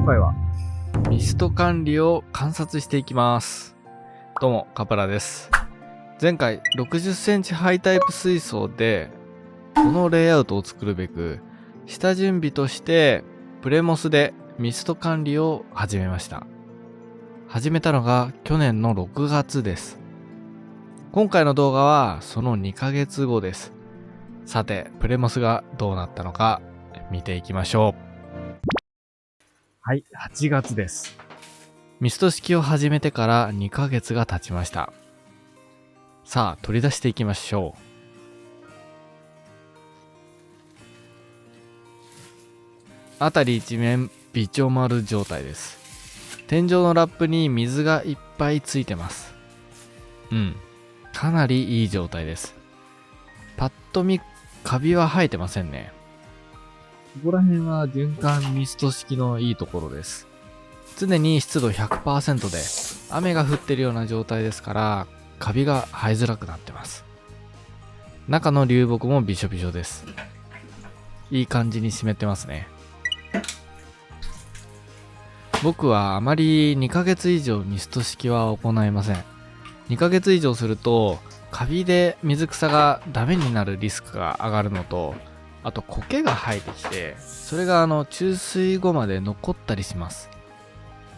回はミスト管理を観察していきます。どうもカプラです。前回60センチハイタイプ水槽でこのレイアウトを作るべく下準備としてプレモスでミスト管理を始めました。始めたのが去年の6月です。今回の動画はその2ヶ月後です。さてプレモスがどうなったのか見ていきましょう。はい、8月です。ミスト式を始めてから2ヶ月が経ちました。さあ、取り出していきましょう。あたり一面びちょ丸状態です。天井のラップに水がいっぱいついてます。かなりいい状態です。パッと見、カビは生えてませんね。ここら辺は循環ミスト式のいいところです。常に湿度 100% で雨が降ってるような状態ですからカビが生えづらくなってます。中の流木もびしょびしょです。いい感じに湿ってますね。僕はあまり2ヶ月以上ミスト式は行いません。2ヶ月以上するとカビで水草がダメになるリスクが上がるのと、あと苔が生えてきて、それが注水後まで残ったりします。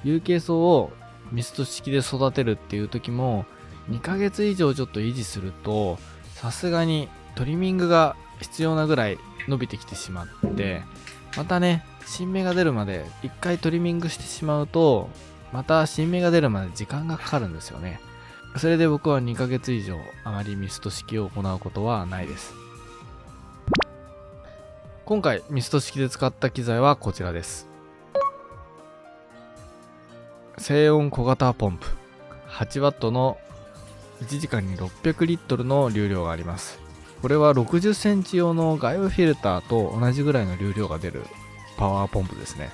有形草をミスト式で育てるっていう時も2ヶ月以上ちょっと維持するとさすがにトリミングが必要なぐらい伸びてきてしまって、またね新芽が出るまで一回トリミングしてしまうとまた新芽が出るまで時間がかかるんですよね。それで僕は2ヶ月以上あまりミスト式を行うことはないです。今回ミスト式で使った機材はこちらです。静音小型ポンプ 8W の1時間に600リットルの流量があります。これは60センチ用の外部フィルターと同じぐらいの流量が出るパワーポンプですね。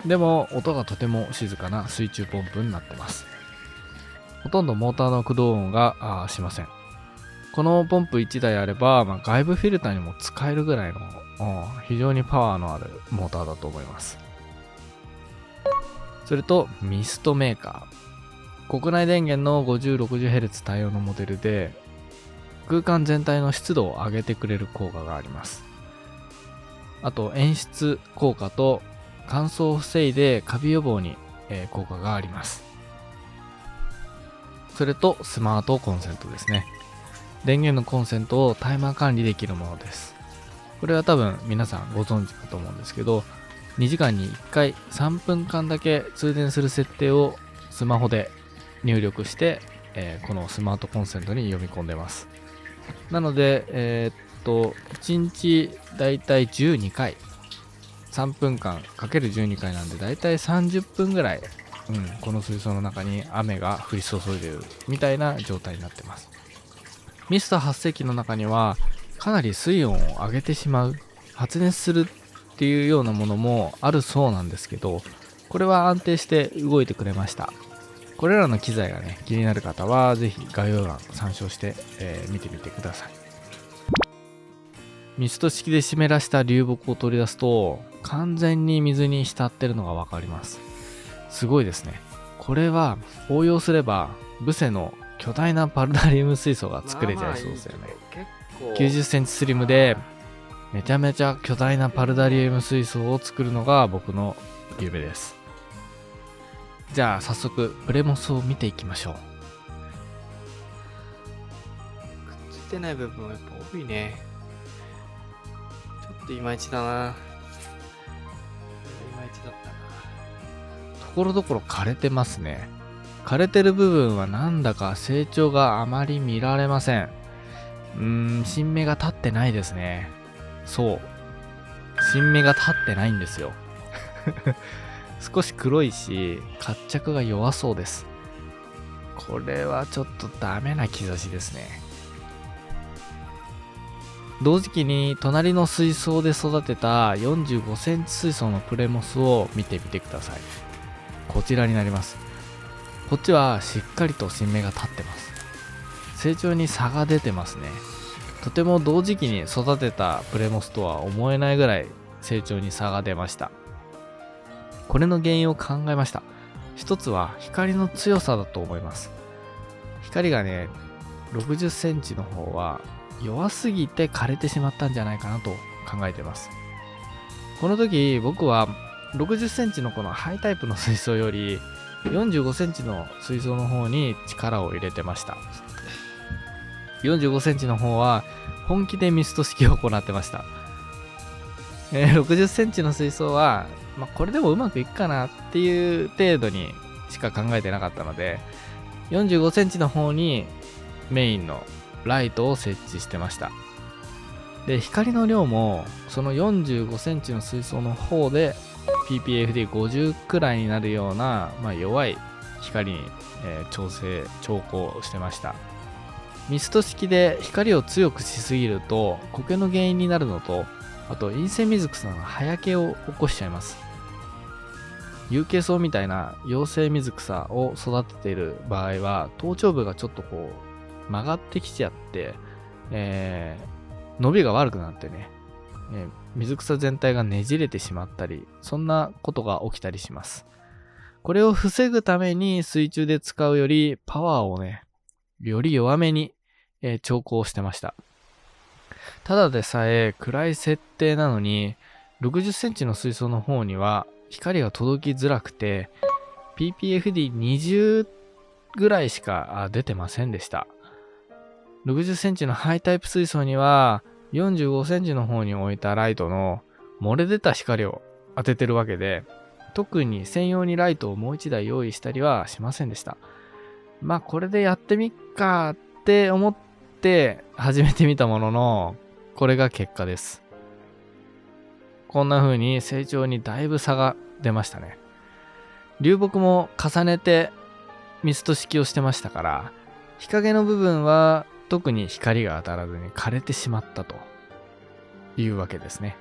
でも音がとても静かな水中ポンプになってます。ほとんどモーターの駆動音がしません。このポンプ1台あれば、外部フィルターにも使えるぐらいの非常にパワーのあるモーターだと思います。それとミストメーカー。国内電源の 5060Hz 対応のモデルで空間全体の湿度を上げてくれる効果があります。あと演出効果と乾燥を防いでカビ予防に効果があります。それとスマートコンセントですね。電源のコンセントをタイマー管理できるものです。これは多分皆さんご存知かと思うんですけど、2時間に1回3分間だけ通電する設定をスマホで入力して、このスマートコンセントに読み込んでます。なので、1日だいたい12回3分間 ×12 回なんでだいたい30分ぐらい、この水槽の中に雨が降り注いでいるみたいな状態になってます。ミスト発生器の中にはかなり水温を上げてしまう、発熱するっていうようなものもあるそうなんですけど、これは安定して動いてくれました。これらの機材がね気になる方はぜひ概要欄参照して、見てみてください。ミスト式で湿らした流木を取り出すと完全に水に浸ってるのが分かります。すごいですね。これは応用すればブセの巨大なパルダリウム水槽が作れちゃいそうですよね。90センチスリムでめちゃめちゃ巨大なパルダリウム水槽を作るのが僕の夢です。じゃあ早速プレモスを見ていきましょう。くっついてない部分はやっぱ多いね。ちょっといまいちだな。いまいちだったな。ところどころ枯れてますね。枯れてる部分はなんだか成長があまり見られません。新芽が立ってないですね。そう。新芽が立ってないんですよ。少し黒いし、活着が弱そうです。これはちょっとダメな兆しですね。同時期に隣の水槽で育てた45センチ水槽のプレモスを見てみてください。こちらになります。こっちはしっかりと新芽が立ってます。成長に差が出てますね。とても同時期に育てたプレモスとは思えないぐらい成長に差が出ました。これの原因を考えました。一つは光の強さだと思います。光がね、60センチの方は弱すぎて枯れてしまったんじゃないかなと考えています。この時僕は60センチのこのハイタイプの水槽より45センチの水槽の方に力を入れてました。45センチの方は本気でミスト式を行ってました。60センチの水槽は、これでもうまくいくかなっていう程度にしか考えてなかったので、45センチの方にメインのライトを設置してました。で、光の量もその45センチの水槽の方で ppfd50 くらいになるような、弱い光に、調光してました。ミスト式で光を強くしすぎると苔の原因になるのと、あとインセミズクさんが葉焼けを起こしちゃいます。有形草みたいな陽性水草を育てている場合は頭頂部がちょっとこう曲がってきちゃって、伸びが悪くなってね、水草全体がねじれてしまったり、そんなことが起きたりします。これを防ぐために水中で使うよりパワーをね、より弱めに、調光してました。ただでさえ暗い設定なのに60センチの水槽の方には光が届きづらくて ppfd20 ぐらいしか出てませんでした。60センチのハイタイプ水槽には45センチの方に置いたライトの漏れ出た光を当ててるわけで、特に専用にライトをもう一台用意したりはしませんでした。これでやってみっかって思って始めてみたものの、これが結果です。こんな風に成長にだいぶ差が出ましたね。流木も重ねてミスト式をしてましたから、日陰の部分は特に光が当たらずに枯れてしまったというわけですね。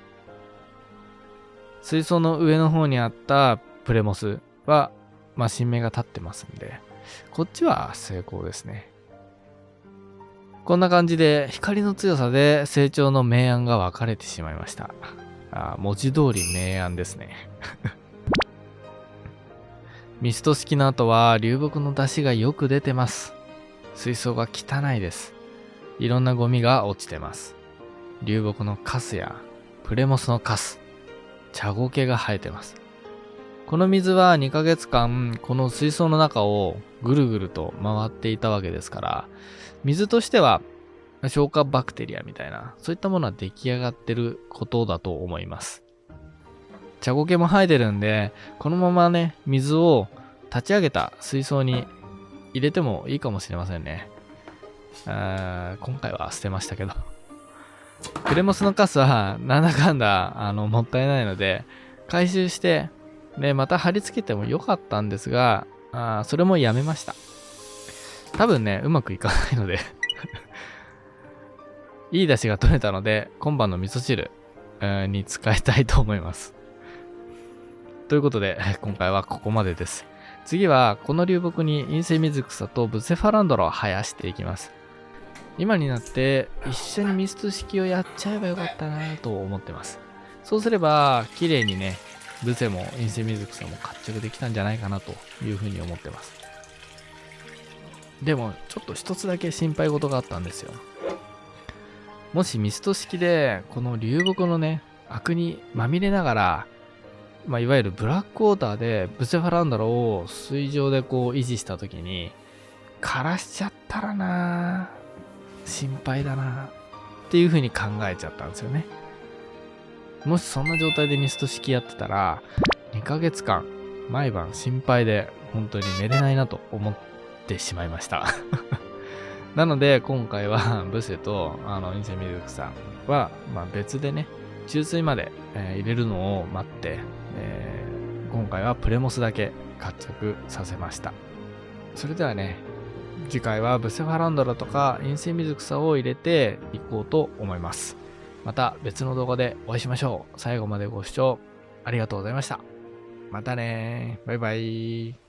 水槽の上の方にあったプレモスは、新芽が立ってますんで、こっちは成功ですね。こんな感じで光の強さで成長の明暗が分かれてしまいました。文字通り明暗ですね。ミスト式の後は流木の出汁がよく出てます。水槽が汚いです。いろんなゴミが落ちてます。流木のカスやプレモスのカス、茶苔が生えてます。この水は2ヶ月間この水槽の中をぐるぐると回っていたわけですから、水としては消化バクテリアみたいな、そういったものは出来上がってることだと思います。茶苔も生えてるんで、このままね、水を立ち上げた水槽に入れてもいいかもしれませんね。今回は捨てましたけど。プレモスのカスはなんだかんだもったいないので、回収して、で、また貼り付けてもよかったんですが、それもやめました。多分ね、うまくいかないのでいい出汁が取れたので、今晩の味噌汁に使いたいと思います。ということで、今回はここまでです。次は、この流木にインセミズクサとブセファランドラを生やしていきます。今になって一緒にミスト式をやっちゃえばよかったなと思ってます。そうすれば、綺麗にね、ブセもインセミズクサも活着できたんじゃないかなというふうに思ってます。でも、ちょっと一つだけ心配事があったんですよ。もしミスト式で、この流木のね、アクにまみれながら、いわゆるブラックウォーターでブセファランドラを水上でこう維持した時に、枯らしちゃったらなぁ、心配だなぁっていうふうに考えちゃったんですよね。もしそんな状態でミスト式やってたら、2ヶ月間毎晩心配で本当に寝れないなと思ってしまいましたなので今回はブセとインセミズクサは、別でね、注水まで、入れるのを待って、今回はプレモスだけ活着させました。それではね、次回はブセファランドラとかインセミズクサを入れていこうと思います。また別の動画でお会いしましょう。最後までご視聴ありがとうございました。またね。バイバイ。